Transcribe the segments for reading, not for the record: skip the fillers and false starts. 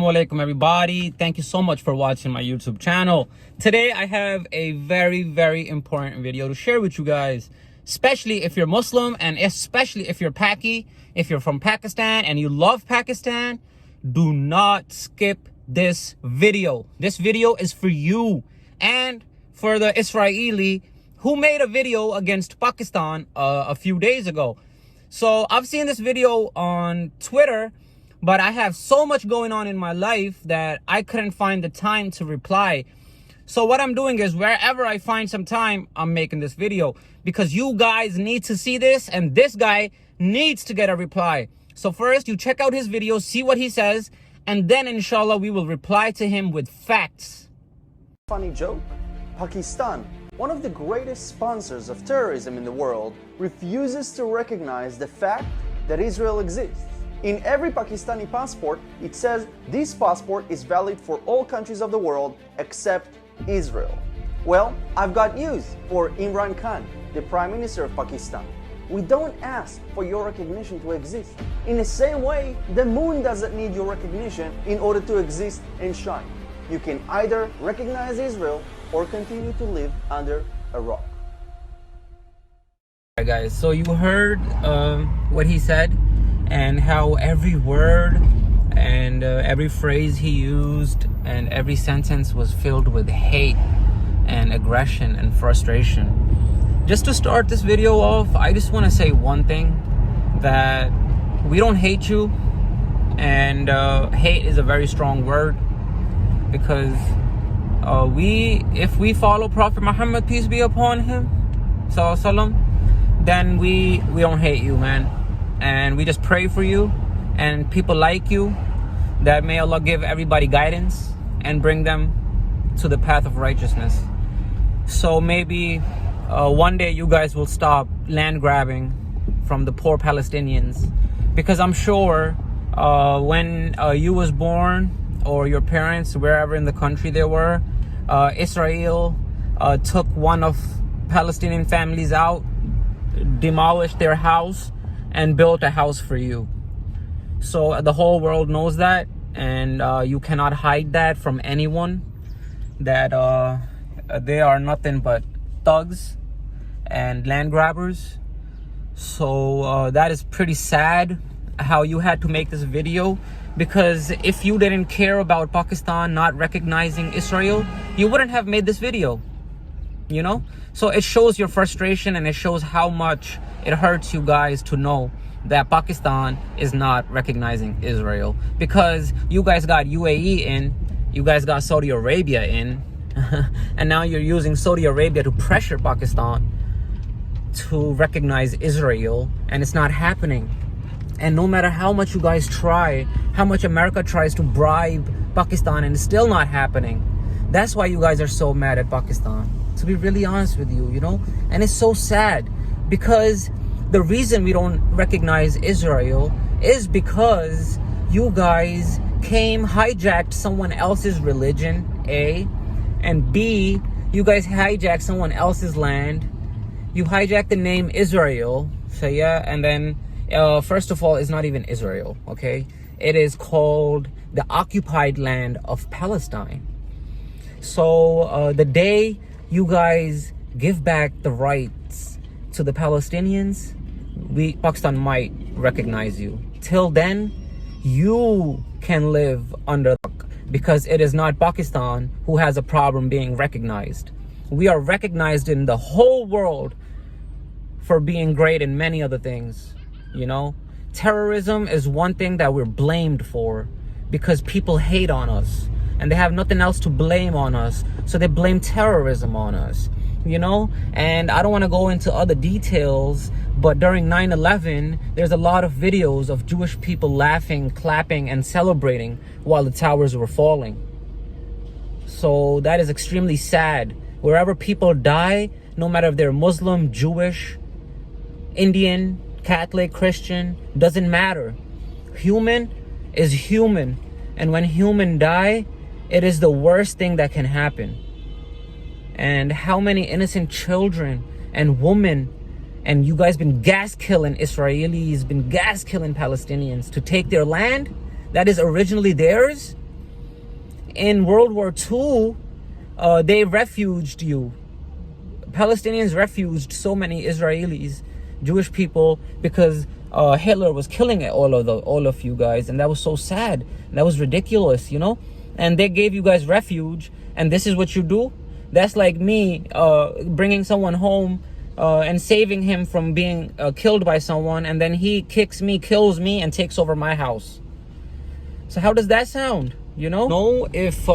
Assalamu alaikum everybody. Thank you so much for watching my YouTube channel. Today I have a very important video to share with you guys, especially if you're Muslim and especially if you're Paki, if you're from Pakistan and you love Pakistan. Do not skip this video. This video is for you and for the Israeli who made a video against Pakistan a few days ago. So I've seen this video on Twitter, but I have so much going on in my life that I couldn't find the time to reply. So what I'm doing is wherever I find some time, I'm making this video because you guys need to see this and this guy needs to get a reply. So first you check out his video, see what he says, and then inshallah we will reply to him with facts. Funny joke? Pakistan, one of the greatest sponsors of terrorism in the world, refuses to recognize the fact that Israel exists. In every Pakistani passport, it says this passport is valid for all countries of the world except Israel. Well, I've got news for Imran Khan, the Prime Minister of Pakistan. We don't ask for your recognition to exist. In the same way, the moon doesn't need your recognition in order to exist and shine. You can either recognize Israel or continue to live under a rock. Alright guys, so you heard what he said and how every word and every phrase he used and every sentence was filled with hate and aggression and frustration. Just to start this video off, I just want to say one thing, that we don't hate you, and hate is a very strong word, because if we follow Prophet Muhammad, peace be upon him, sallallahu, then we don't hate you, man. And we just pray for you and people like you, that may Allah give everybody guidance and bring them to the path of righteousness. So maybe one day you guys will stop land grabbing from the poor Palestinians, because I'm sure when you was born, or your parents, wherever in the country they were, Israel took one of Palestinian families out, demolished their house, and built a house for you. So the whole world knows that, and you cannot hide that from anyone, that they are nothing but thugs and land grabbers. So that is pretty sad how you had to make this video, because if you didn't care about Pakistan not recognizing Israel, you wouldn't have made this video, you know? So it shows your frustration, and it shows how much it hurts you guys to know that Pakistan is not recognizing Israel, because you guys got UAE in, you guys got Saudi Arabia in, and now you're using Saudi Arabia to pressure Pakistan to recognize Israel, and it's not happening. And no matter how much you guys try, how much America tries to bribe Pakistan, and it's still not happening. That's why you guys are so mad at Pakistan, to be really honest with you, you know? And it's so sad, because the reason we don't recognize Israel is because you guys hijacked someone else's religion, A, and B, you guys hijacked someone else's land. You hijacked the name Israel, so yeah, and then first of all, it's not even Israel, okay? It is called the occupied land of Palestine. So the day you guys give back the rights to the Palestinians, Pakistan might recognize you. Till then, you can live under, because it is not Pakistan who has a problem being recognized. We are recognized in the whole world for being great in many other things. You know, terrorism is one thing that we're blamed for, because people hate on us and they have nothing else to blame on us, so they blame terrorism on us, you know. And I don't want to go into other details, but during 9/11 there's a lot of videos of Jewish people laughing, clapping, and celebrating while the towers were falling. So that is extremely sad. Wherever people die, no matter if they're Muslim, Jewish, Indian, Catholic, Christian, doesn't matter. Human is human, and when human die, it is the worst thing that can happen. And how many innocent children and women, and you guys been gas killing Israelis, been gas killing Palestinians to take their land that is originally theirs? in World War II, they refuged you. Palestinians refuged so many Israelis, Jewish people, because Hitler was killing all of you guys, and that was so sad. That was ridiculous, you know. And they gave you guys refuge, and this is what you do. That's like me bringing someone home and saving him from being killed by someone, and then he kicks me, kills me, and takes over my house. So how does that sound? You know if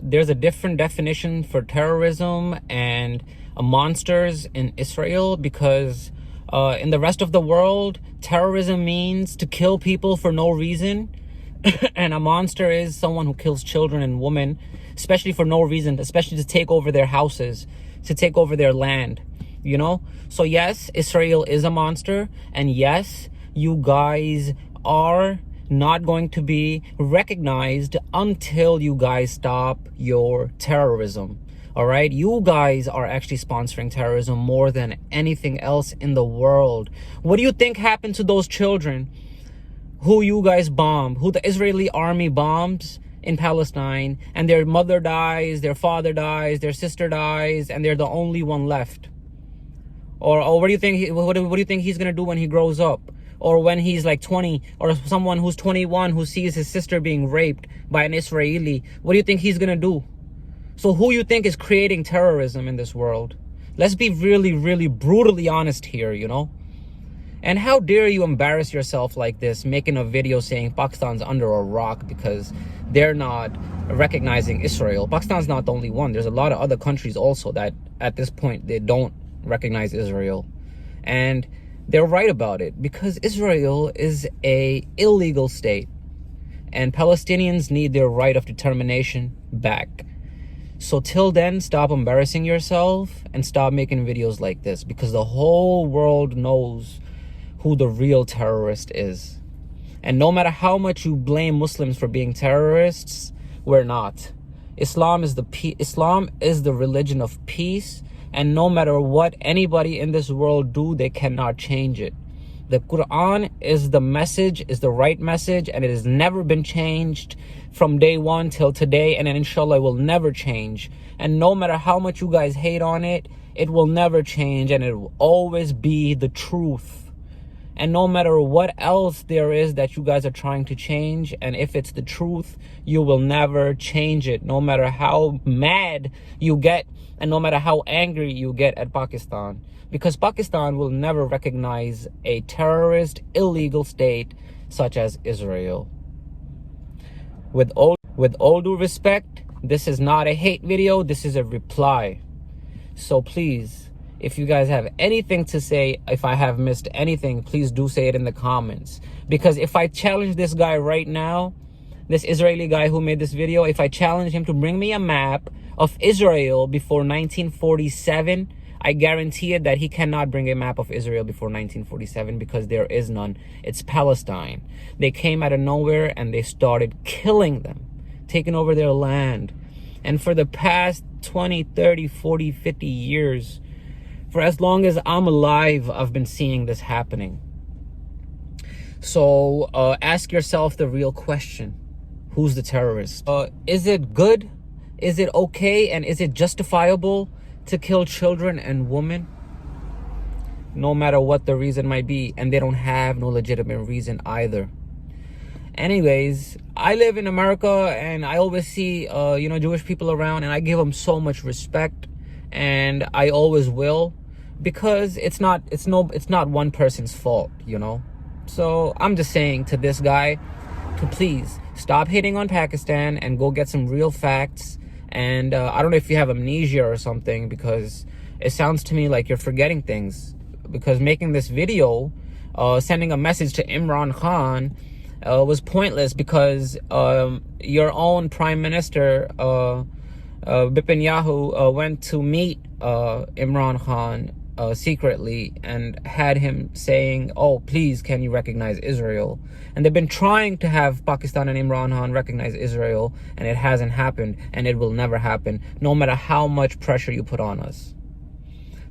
there's a different definition for terrorism and monsters in Israel, because in the rest of the world, terrorism means to kill people for no reason. And a monster is someone who kills children and women, especially for no reason, especially to take over their houses, to take over their land, you know? So yes, Israel is a monster, and yes, you guys are not going to be recognized until you guys stop your terrorism. All right, you guys are actually sponsoring terrorism more than anything else in the world. What do you think happened to those children who you guys bombed, who the Israeli army bombs in Palestine, and their mother dies, their father dies, their sister dies, and they're the only one left? Or what do you think? What do you think he's gonna do when he grows up? Or when he's like 20, or someone who's 21 who sees his sister being raped by an Israeli? What do you think he's gonna do? So who you think is creating terrorism in this world? Let's be really, really brutally honest here, you know? And how dare you embarrass yourself like this, making a video saying Pakistan's under a rock because they're not recognizing Israel. Pakistan's not the only one. There's a lot of other countries also that at this point, they don't recognize Israel. And they're right about it, because Israel is a illegal state, and Palestinians need their right of determination back. So till then, stop embarrassing yourself and stop making videos like this, because the whole world knows who the real terrorist is. And no matter how much you blame Muslims for being terrorists, we're not. Islam is the religion of peace, and no matter what anybody in this world do, they cannot change it. The Quran is the message, is the right message, and it has never been changed from day one till today, and inshallah it will never change. And no matter how much you guys hate on it, it will never change, and it will always be the truth. And no matter what else there is that you guys are trying to change, and if it's the truth, you will never change it, no matter how mad you get and no matter how angry you get at Pakistan. Because Pakistan will never recognize a terrorist, illegal state such as Israel. With all due respect, this is not a hate video, this is a reply. So please, if you guys have anything to say, if I have missed anything, please do say it in the comments. Because if I challenge this guy right now, this Israeli guy who made this video, if I challenge him to bring me a map of Israel before 1947, I guarantee it that he cannot bring a map of Israel before 1947, because there is none. It's Palestine. They came out of nowhere and they started killing them, taking over their land. And for the past 20, 30, 40, 50 years, for as long as I'm alive, I've been seeing this happening. So ask yourself the real question. Who's the terrorist? Is it good? Is it okay? And is it justifiable to kill children and women? No matter what the reason might be. And they don't have no legitimate reason either. Anyways, I live in America, and I always see Jewish people around, and I give them so much respect, and I always will, because it's not one person's fault, you know. So I'm just saying to this guy to please stop hating on Pakistan and go get some real facts. And I don't know if you have amnesia or something, because it sounds to me like you're forgetting things. Because making this video, sending a message to Imran Khan was pointless, because your own Prime Minister, Netanyahu, went to meet Imran Khan secretly and had him saying, oh, please, can you recognize Israel? And they've been trying to have Pakistan and Imran Khan recognize Israel, and it hasn't happened, and it will never happen, no matter how much pressure you put on us.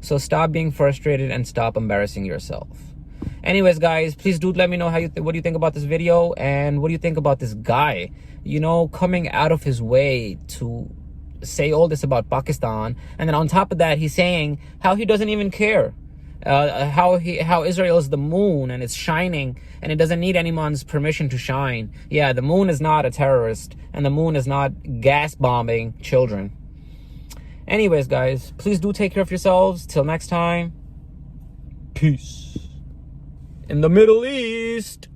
So stop being frustrated and stop embarrassing yourself. Anyways, guys, please do let me know what do you think about this video, and what do you think about this guy coming out of his way to say all this about Pakistan, and then on top of that, he's saying how he doesn't even care, how Israel is the moon and it's shining and it doesn't need anyone's permission to shine. Yeah, the moon is not a terrorist, and the moon is not gas bombing children. Anyways, guys, please do take care of yourselves. Till next time, peace. In the Middle East.